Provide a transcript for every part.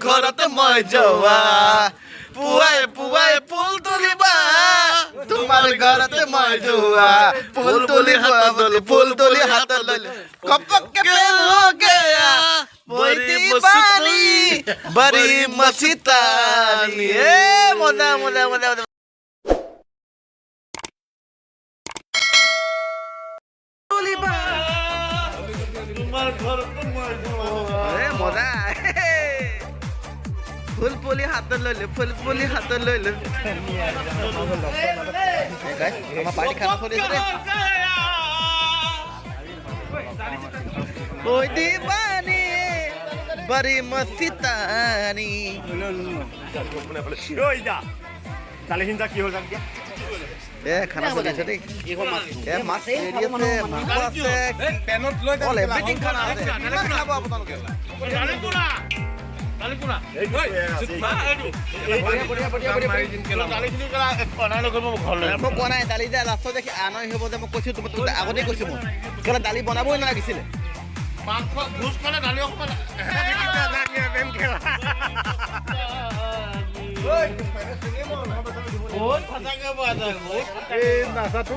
ঘৰতে মই যোৱা পুৱাই পুৱাই ফুল তুলিবা তোমাৰ ঘৰতে মই যোৱা ফুল তুলি হাতত লৈ কপককে পেলোগে বৈদি পানী বৰি মচিতানি মজা মজা মজা তুলিবা তোমাৰ ঘৰতে মই যোৱা মজা ফুল পুলি হাতত লৈ লো আমাৰ পাৰ্টি খানা চলি আছে ঐ দিবানি বৰি মস্তিতানি খানা চলি আছে দেই মাছ আছে এভৰিথিং খানা আছে কিমান খাব আপোনালোকে মোক কোৱা নাই দালি যে লাষ্টত দেখি আনৈ হ'ব যে মই কৈছো তোমাক আগতেই কৈছো মই কেলে দালি বনাবই নালাগিছিলে নাচাটো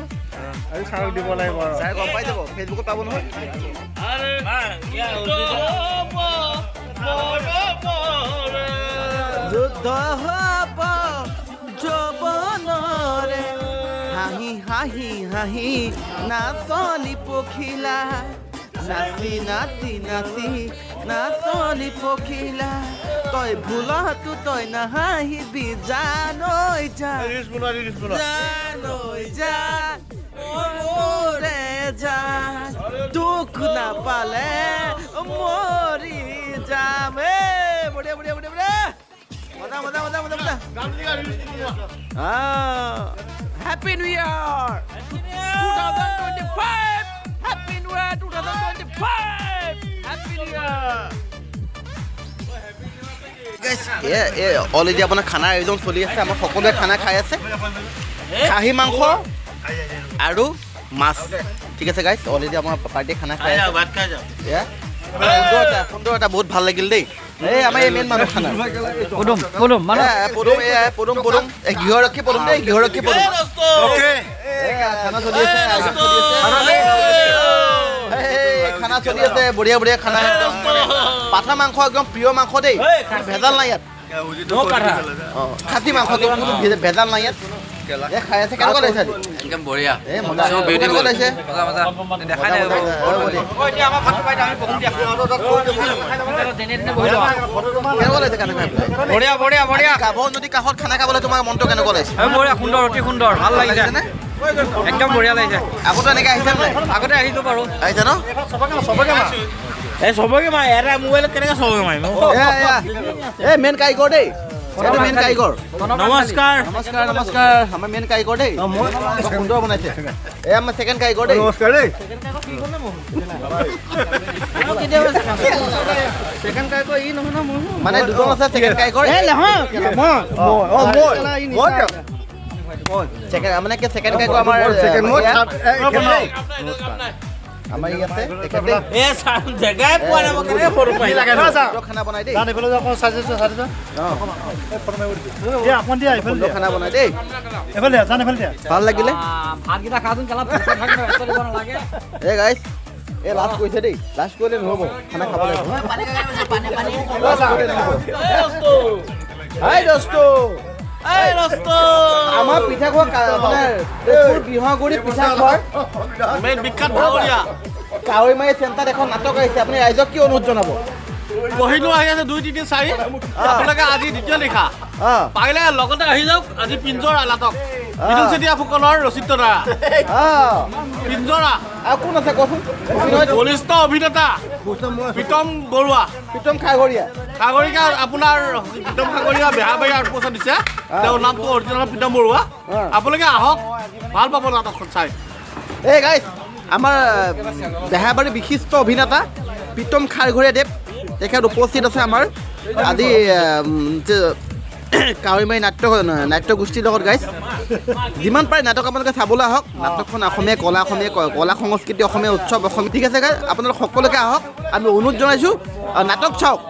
আৰু চাৰক দিব লাগিব চাই গম পাই যাব ফেচবুকত পাব নহয় যুদ্ধ হব যৌৱনৰে হাঁহি হাঁহি হাঁহি নাচনি পখিলা নাচি নাচি নাচি নাচনি পখিলা তই ভুলতো তই নাহাঁহিবি জানৈ যা জানৈ যা মৰে যা দুখ নাপালে মৰি যাম বঢ়িয়া বঢ়িয়া বঢ়িয়া বঢ়িয়া মজা মজা মজা মজা মজা happy new year 2025 happy new year 2025 happy new year guys already আপোনাৰ খানাৰ আয়োজন চলি আছে আমাৰ সকলোৱে খানা খাই আছে খাহী মাংস আৰু মাছ ঠিক আছে গাইস অলৰেডি আমাৰ পাৰ্টিয়ে খানা খাই আছে সুন্দৰ এটা বহুত ভাল লাগিল দেই আমাৰ এই মেইন মানুহ খানা পদুম গৃহৰক্ষী পদুম দেই গৃহৰক্ষী পদুম খানা চলি আছে খানা চলি আছে বঢ়িয়া বঢ়িয়া খানা একদম পাঠা মাংস একদম প্ৰিয় মাংস দেই ভেজাল নাই ইয়াত খাচী মাংস ভেজাল নাই ইয়াত খাই আছে কেনেকুৱা লাগিছে একদম বঢ়িয়া কেনেকুৱা লাগিছে কেনেকুৱা লাগিছে খানা খাই বঢ়িয়া বঢ়িয়া বঢ়িয়া গাভৰু নদী কাষত খানা খাবলৈ তোমাৰ মনটো কেনেকুৱা লাগিছে বঢ়িয়া সুন্দৰ অতি সুন্দৰ ভাল লাগিছে একদম বঢ়িয়া লাগিছে আগতে এনেকৈ আহিছে নাই আগতে আহিছো বাৰু আহিছে ন চবকে মাৰে এটা মোবাইলত কেনেকৈ চবকে মাৰিম মেইন কাৰিকৰ দেই মেইন কাৰিকৰ নমস্কাৰ নমস্কাৰ নমস্কাৰ আমাৰ মেইন কাৰিকৰ দেই সুন্দৰ বনাইছে আমাৰ ছেকেণ্ড কাৰিকৰ দেই নমস্কাৰ দেই ছেকেণ্ড কাৰিকৰ ই নহয় মানে দুজন আছে ছেকেণ্ড কাৰিকৰ মানে কি ছেকেণ্ড কাৰিকৰ আমাৰ আমাৰ ই আছে খানা বনাই দেই খানা বনাই দেই ভাল লাগিলে গাইছ এই লাষ্ট কৰিছে দেই লাষ্ট কৰিলে নহ'ব খানা খাব লাগিব আমাৰ পিঠা খোৱা আপোনাৰ বিহাগুৰি পিঠা খোৱাৰ বিখ্যাত কাৱৈ মাৰি চেণ্টাৰত এখন নাটক আহিছে আপুনি ৰাইজক কি অনুৰোধ জনাব পঢ়িলো আহি আছে 2 3 4 আপোনালোকে আজি দ্বিতীয় লিখা পাৰিলে লগতে আহি যাওক আজি পিঞ্জৰা নাটক বিদুল চেতিয়া ফুকনৰ ৰচিত দ্বাৰা পিঞ্জৰা আৰু কোন আছে কচোন বলিষ্ঠ অভিনেতা প্ৰীতম বৰুৱা প্ৰীতম খাগৰীয়া আপোনাৰ প্ৰীতম খাগৰীয়া বেহাবাৰী আউটপোষ্টত দিছে তেওঁৰ নামটো অৰিজিনেল প্ৰীতম বৰুৱা আপোনালোকে আহক ভাল পাব নাটকখন চাই এই গাইছ আমাৰ বেহাবাৰী বিশিষ্ট অভিনেতা প্ৰীতম খাগৰীয়া দেৱ তেখেত উপস্থিত আছে আমাৰ আজি কাৱৈমাৰী নাট্য গোষ্ঠীৰ লগত গাইছ যিমান পাৰে নাটক আপোনালোকে চাবলৈ আহক নাটকখন অসমীয়া কলা সংস্কৃতি অসমীয়া উৎসৱ অসমীয়া ঠিক আছে গাইছ আপোনালোক সকলোকে আহক আমি অনুৰোধ জনাইছোঁ নাটক চাওক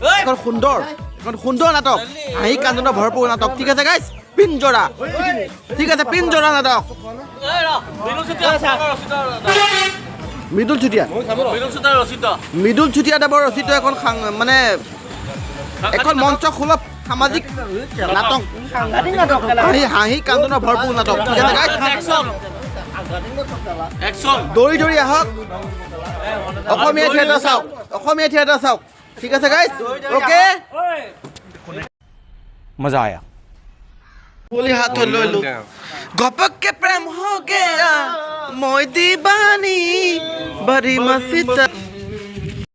এখন সুন্দৰ নাটক হাঁহি কান্দোনৰ ভৰপূৰ নাটক ঠিক আছে গাইজ পিঞ্জৰা ঠিক আছে পিঞ্জৰা নাটক মৃদুল চুতীয়া দেৱৰ ৰচিত এখন মানে এখন মঞ্চ সুলভ সামাজিক নাটক হাঁহি কান্দোনৰ ভৰপূৰ নাটক ঠিক আছে গাইজ দৌৰি দৌৰি আহক অসমীয়া থিয়েটাৰ চাওক ঠিক আছে গাইজ অ'কে মজা আয়া बोली हाथ लो लो गपक के प्रेम हो गया मोई दीवानी बड़ी मस्ती